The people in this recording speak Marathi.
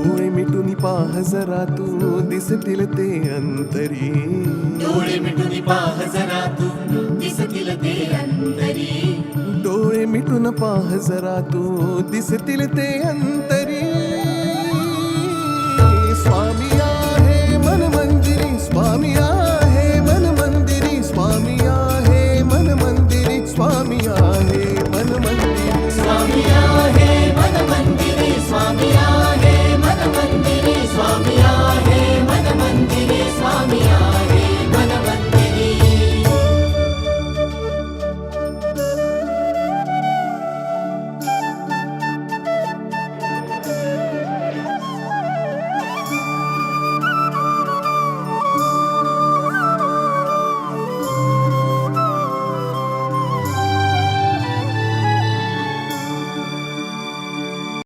डोळे मिटून पाह जरा तू दिसतील ते अंतरी. डोळे मिटून पाह जरा तू दिसतील ते अंतरी. डोळे मिटून पाह जरा तू दिसतील ते अंतरी.